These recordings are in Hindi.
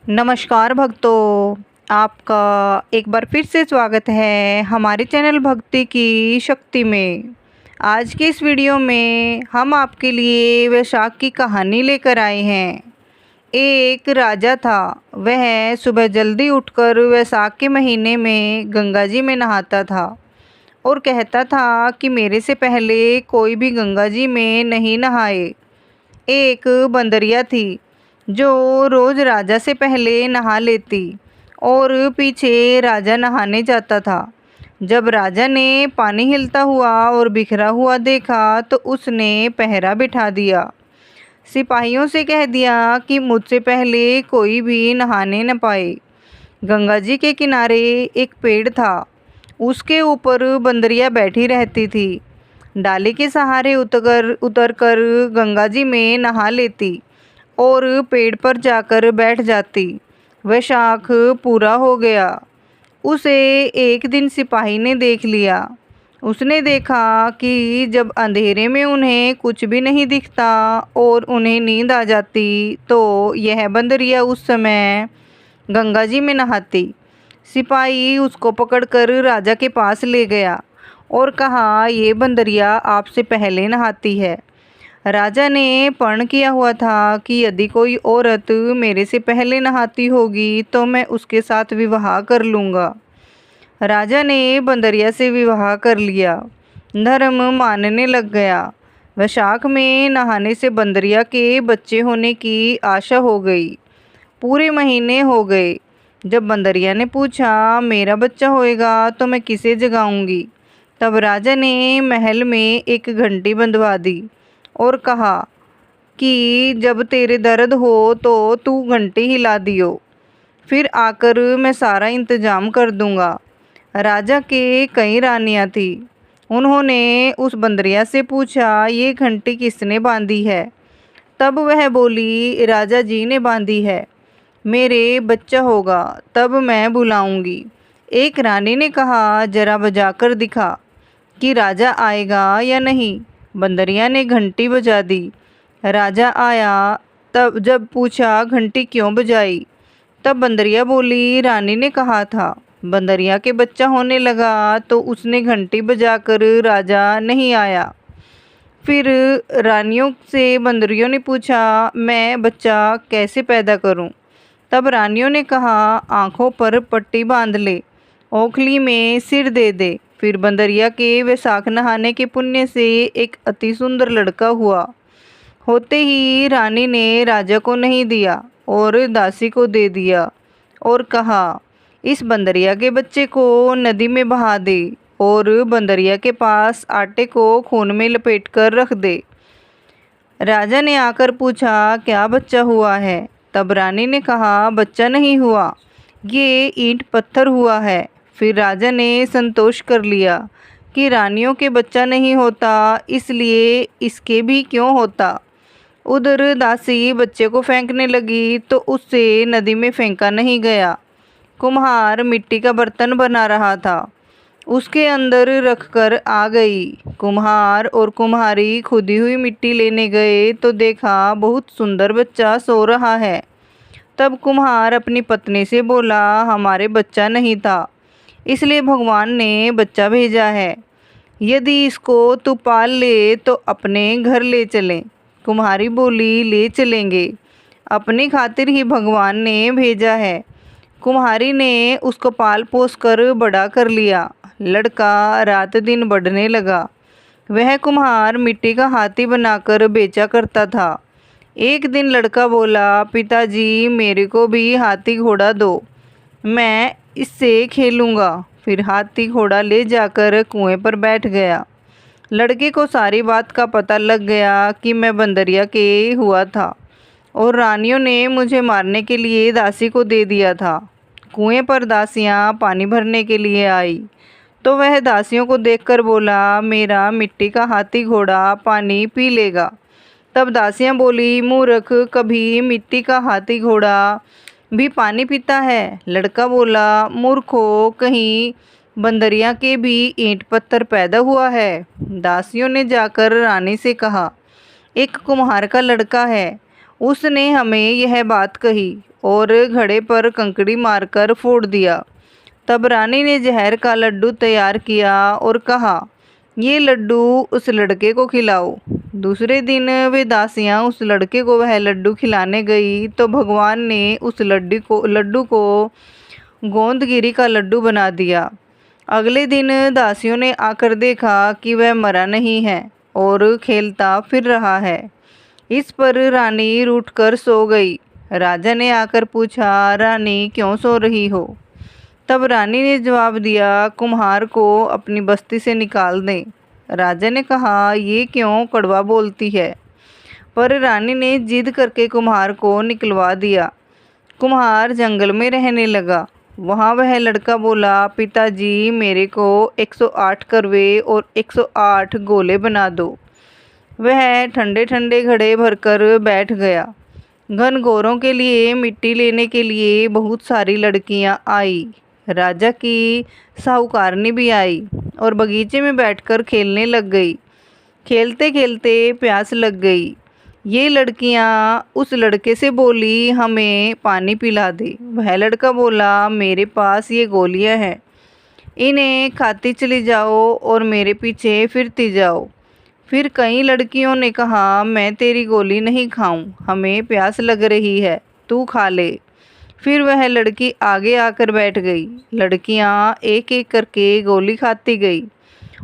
नमस्कार भक्तों, आपका एक बार फिर से स्वागत है हमारे चैनल भक्ति की शक्ति में। आज के इस वीडियो में हम आपके लिए वैशाख की कहानी लेकर आए हैं। एक राजा था। वह सुबह जल्दी उठकर वैशाख के महीने में गंगा जी में नहाता था और कहता था कि मेरे से पहले कोई भी गंगा जी में नहीं नहाए। एक बंदरिया थी जो रोज राजा से पहले नहा लेती और पीछे राजा नहाने जाता था। जब राजा ने पानी हिलता हुआ और बिखरा हुआ देखा तो उसने पहरा बिठा दिया। सिपाहियों से कह दिया कि मुझसे पहले कोई भी नहाने न पाए। गंगा जी के किनारे एक पेड़ था। उसके ऊपर बंदरिया बैठी रहती थी। डाली के सहारे उतर कर गंगा जी में नहा लेती और पेड़ पर जाकर बैठ जाती। वैशाख पूरा हो गया। उसे एक दिन सिपाही ने देख लिया। उसने देखा कि जब अंधेरे में उन्हें कुछ भी नहीं दिखता और उन्हें नींद आ जाती तो यह बंदरिया उस समय गंगा जी में नहाती। सिपाही उसको पकड़कर राजा के पास ले गया और कहा, ये बंदरिया आपसे पहले नहाती है। राजा ने प्रण किया हुआ था कि यदि कोई औरत मेरे से पहले नहाती होगी तो मैं उसके साथ विवाह कर लूँगा। राजा ने बंदरिया से विवाह कर लिया। धर्म मानने लग गया। वैशाख में नहाने से बंदरिया के बच्चे होने की आशा हो गई। पूरे महीने हो गए। जब बंदरिया ने पूछा, मेरा बच्चा होएगा तो मैं किसे जगाऊंगी? तब राजा ने महल में एक घंटी बंधवा दी और कहा कि जब तेरे दर्द हो तो तू घंटी हिला दियो, फिर आकर मैं सारा इंतजाम कर दूंगा। राजा के कई रानियां थी। उन्होंने उस बंदरिया से पूछा, ये घंटी किसने बांधी है? तब वह बोली, राजा जी ने बांधी है। मेरे बच्चा होगा तब मैं बुलाऊंगी। एक रानी ने कहा, जरा बजाकर दिखा कि राजा आएगा या नहीं। बंदरिया ने घंटी बजा दी। राजा आया। तब जब पूछा, घंटी क्यों बजाई? तब बंदरिया बोली, रानी ने कहा था। बंदरिया के बच्चा होने लगा तो उसने घंटी बजाकर राजा नहीं आया। फिर रानियों से बंदरियों ने पूछा, मैं बच्चा कैसे पैदा करूं? तब रानियों ने कहा, आँखों पर पट्टी बांध ले, ओखली में सिर दे दे। फिर बंदरिया के वैशाख नहाने के पुण्य से एक अति सुंदर लड़का हुआ। होते ही रानी ने राजा को नहीं दिया और दासी को दे दिया और कहा, इस बंदरिया के बच्चे को नदी में बहा दे और बंदरिया के पास आटे को खून में लपेट कर रख दे। राजा ने आकर पूछा, क्या बच्चा हुआ है? तब रानी ने कहा, बच्चा नहीं हुआ, ये ईंट पत्थर हुआ है। फिर राजा ने संतोष कर लिया कि रानियों के बच्चा नहीं होता, इसलिए इसके भी क्यों होता। उधर दासी बच्चे को फेंकने लगी तो उससे नदी में फेंका नहीं गया। कुम्हार मिट्टी का बर्तन बना रहा था, उसके अंदर रखकर आ गई। कुम्हार और कुम्हारी खुदी हुई मिट्टी लेने गए तो देखा बहुत सुंदर बच्चा सो रहा है। तब कुम्हार अपनी पत्नी से बोला, हमारे बच्चा नहीं था, इसलिए भगवान ने बच्चा भेजा है। यदि इसको तू पाल ले तो अपने घर ले चलें। कुम्हारी बोली, ले चलेंगे, अपनी खातिर ही भगवान ने भेजा है। कुम्हारी ने उसको पाल पोस कर बड़ा कर लिया। लड़का रात दिन बढ़ने लगा। वह कुम्हार मिट्टी का हाथी बनाकर बेचा करता था। एक दिन लड़का बोला, पिताजी मेरे को भी हाथी घोड़ा दो, मैं इससे खेलूँगा। फिर हाथी घोड़ा ले जाकर कुएं पर बैठ गया। लड़के को सारी बात का पता लग गया कि मैं बंदरिया के हुआ था और रानियों ने मुझे मारने के लिए दासी को दे दिया था। कुएं पर दासियां पानी भरने के लिए आई तो वह दासियों को देखकर बोला, मेरा मिट्टी का हाथी घोड़ा पानी पी लेगा। तब दासियां बोली, मूर्ख, कभी मिट्टी का हाथी घोड़ा भी पानी पीता है? लड़का बोला, मूर्खो, कहीं बंदरिया के भी ईंट पत्थर पैदा हुआ है? दासियों ने जाकर रानी से कहा, एक कुम्हार का लड़का है, उसने हमें यह बात कही और घड़े पर कंकड़ी मारकर फोड़ दिया। तब रानी ने जहर का लड्डू तैयार किया और कहा, ये लड्डू उस लड़के को खिलाओ। दूसरे दिन वे दासियां उस लड़के को वह लड्डू खिलाने गई तो भगवान ने उस लड्डू को गोंदगिरी का लड्डू बना दिया। अगले दिन दासियों ने आकर देखा कि वह मरा नहीं है और खेलता फिर रहा है। इस पर रानी रूठकर सो गई। राजा ने आकर पूछा, रानी क्यों सो रही हो? तब रानी ने जवाब दिया, कुम्हार को अपनी बस्ती से निकाल दें। राजा ने कहा, ये क्यों कड़वा बोलती है? पर रानी ने जिद करके कुम्हार को निकलवा दिया। कुम्हार जंगल में रहने लगा। वहाँ वह लड़का बोला, पिताजी मेरे को 108 करवे और 108 गोले बना दो। वह ठंडे ठंडे घड़े भरकर बैठ गया। घनघोरों के लिए मिट्टी लेने के लिए बहुत सारी लड़कियां आई। राजा की साहूकारनी भी आई और बगीचे में बैठकर खेलने लग गई। खेलते खेलते प्यास लग गई। ये लड़कियां उस लड़के से बोली, हमें पानी पिला दे। वह लड़का बोला, मेरे पास ये गोलियां हैं, इन्हें खाती चली जाओ और मेरे पीछे फिरती जाओ। फिर कई लड़कियों ने कहा, मैं तेरी गोली नहीं खाऊं, हमें प्यास लग रही है, तू खा ले। फिर वह लड़की आगे आकर बैठ गई। लड़कियां एक एक करके गोली खाती गई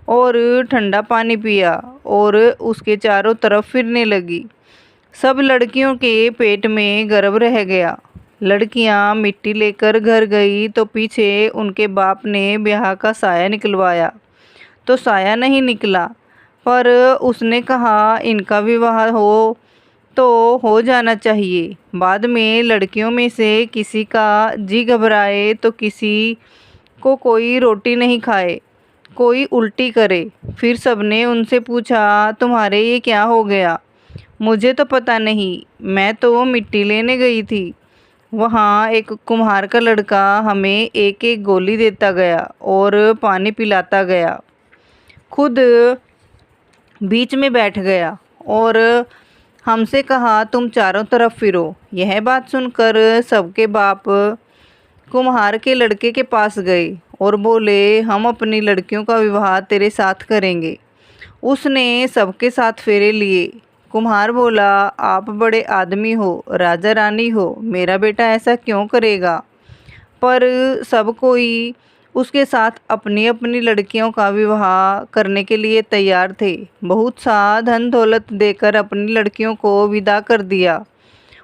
और ठंडा पानी पिया और उसके चारों तरफ फिरने लगी। सब लड़कियों के पेट में गर्व रह गया। लड़कियां मिट्टी लेकर घर गई तो पीछे उनके बाप ने ब्याह का साया निकलवाया तो साया नहीं निकला। पर उसने कहा, इनका विवाह हो जाना चाहिए। बाद में लड़कियों में से किसी का जी घबराए तो किसी को कोई रोटी नहीं खाए, कोई उल्टी करे। फिर सबने उनसे पूछा, तुम्हारे ये क्या हो गया? मुझे तो पता नहीं, मैं तो मिट्टी लेने गई थी। वहाँ एक कुम्हार का लड़का हमें एक एक गोली देता गया और पानी पिलाता गया, खुद बीच में बैठ गया और हमसे कहा, तुम चारों तरफ फिरो। यह बात सुनकर सबके बाप कुम्हार के लड़के के पास गए और बोले, हम अपनी लड़कियों का विवाह तेरे साथ करेंगे। उसने सबके साथ फेरे लिए। कुम्हार बोला, आप बड़े आदमी हो, राजा रानी हो, मेरा बेटा ऐसा क्यों करेगा? पर सब कोई उसके साथ अपनी अपनी लड़कियों का विवाह करने के लिए तैयार थे। बहुत सा धन दौलत देकर अपनी लड़कियों को विदा कर दिया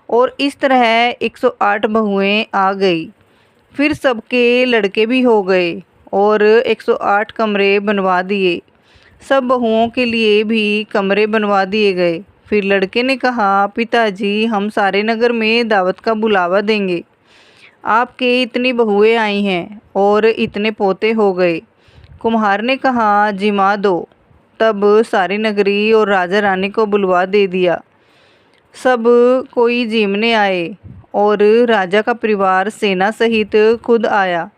और इस तरह 108 बहुएं आ गई। फिर सबके लड़के भी हो गए और 108 कमरे बनवा दिए। सब बहुओं के लिए भी कमरे बनवा दिए गए। फिर लड़के ने कहा, पिताजी हम सारे नगर में दावत का बुलावा देंगे। आपके इतनी बहुएं आई हैं और इतने पोते हो गए। कुम्हार ने कहा, जिमा दो। तब सारी नगरी और राजा रानी को बुलवा दे दिया। सब कोई जीमने आए और राजा का परिवार सेना सहित खुद आया।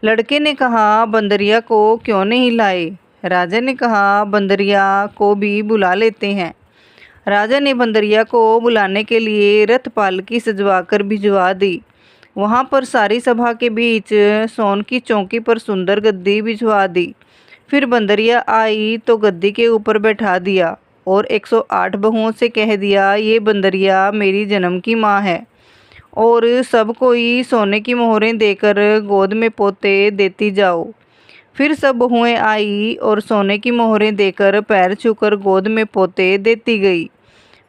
लड़के ने कहा, बंदरिया को क्यों नहीं लाए? राजा ने कहा, बंदरिया को भी बुला लेते हैं। राजा ने बंदरिया को बुलाने के लिए रथ पालकी सजवाकर भिजवा दी। वहाँ पर सारी सभा के बीच सोन की चौकी पर सुंदर गद्दी बिछवा दी। फिर बंदरिया आई तो गद्दी के ऊपर बैठा दिया और 108 बहुओं से कह दिया, ये बंदरिया मेरी जन्म की माँ है। और सब कोई सोने की मोहरें देकर गोद में पोते देती जाओ। फिर सब बहुएं आई और सोने की मोहरें देकर पैर छूकर गोद में पोते देती गई।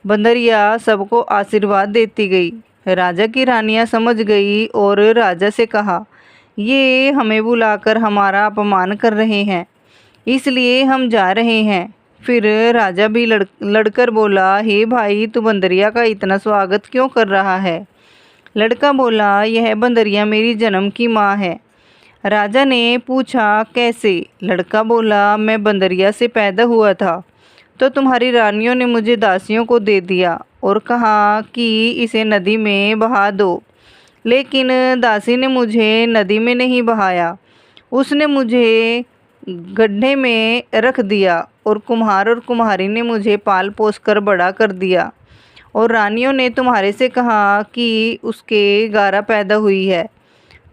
बंदरिया सबको आशीर्वाद देती गई। राजा की रानियां समझ गई और राजा से कहा, ये हमें बुलाकर हमारा अपमान कर रहे हैं, इसलिए हम जा रहे हैं। फिर राजा भी लड़कर बोला, हे भाई, तू बंदरिया का इतना स्वागत क्यों कर रहा है? लड़का बोला, यह बंदरिया मेरी जन्म की माँ है। राजा ने पूछा, कैसे? लड़का बोला, मैं बंदरिया से पैदा हुआ था तो तुम्हारी रानियों ने मुझे दासियों को दे दिया और कहा कि इसे नदी में बहा दो, लेकिन दासी ने मुझे नदी में नहीं बहाया, उसने मुझे गड्ढे में रख दिया और कुम्हार और कुम्हारी ने मुझे पाल पोस कर बड़ा कर दिया और रानियों ने तुम्हारे से कहा कि उसके 11 पैदा हुई है।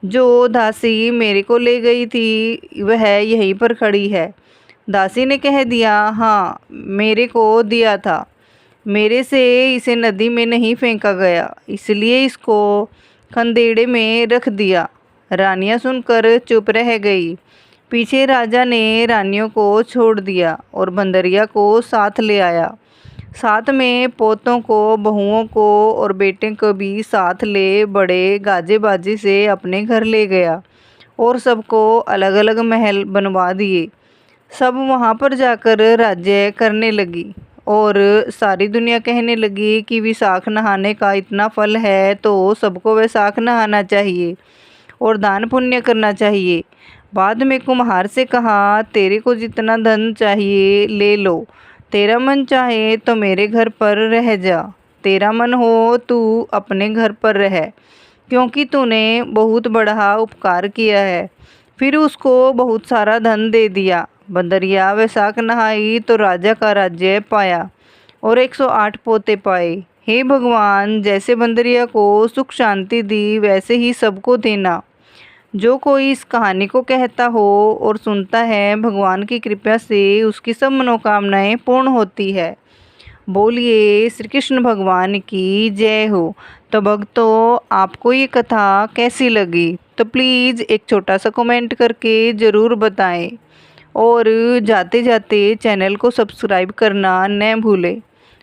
जो दासी मेरे को ले गई थी वह यहीं पर खड़ी है। दासी ने कह दिया, हाँ मेरे को दिया था, मेरे से इसे नदी में नहीं फेंका गया, इसलिए इसको खंदेड़े में रख दिया। रानियां सुनकर चुप रह गई। पीछे राजा ने रानियों को छोड़ दिया और बंदरिया को साथ ले आया। साथ में पोतों को, बहुओं को और बेटे को भी साथ ले बड़े गाजे बाजी से अपने घर ले गया और सबको अलग अलग महल बनवा दिए। सब वहाँ पर जाकर राज्य करने लगी और सारी दुनिया कहने लगी कि विशाख नहाने का इतना फल है तो सबको वैशाख नहाना चाहिए और दान पुण्य करना चाहिए। बाद में कुम्हार से कहा, तेरे को जितना धन चाहिए ले लो, तेरा मन चाहे तो मेरे घर पर रह जा, तेरा मन हो तू अपने घर पर रह, क्योंकि तूने बहुत बड़ा उपकार किया है। फिर उसको बहुत सारा धन दे दिया। बंदरिया वैशाख नहाई तो राजा का राज्य पाया और 108 पोते पाए। हे भगवान, जैसे बंदरिया को सुख शांति दी वैसे ही सबको देना। जो कोई इस कहानी को कहता हो और सुनता है, भगवान की कृपा से उसकी सब मनोकामनाएं पूर्ण होती है। बोलिए श्री कृष्ण भगवान की जय हो। तो भक्तों, आपको ये कथा कैसी लगी तो प्लीज़ एक छोटा सा कमेंट करके ज़रूर बताएं और जाते जाते चैनल को सब्सक्राइब करना न भूलें।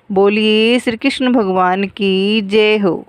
बोलिए श्री कृष्ण भगवान की जय हो।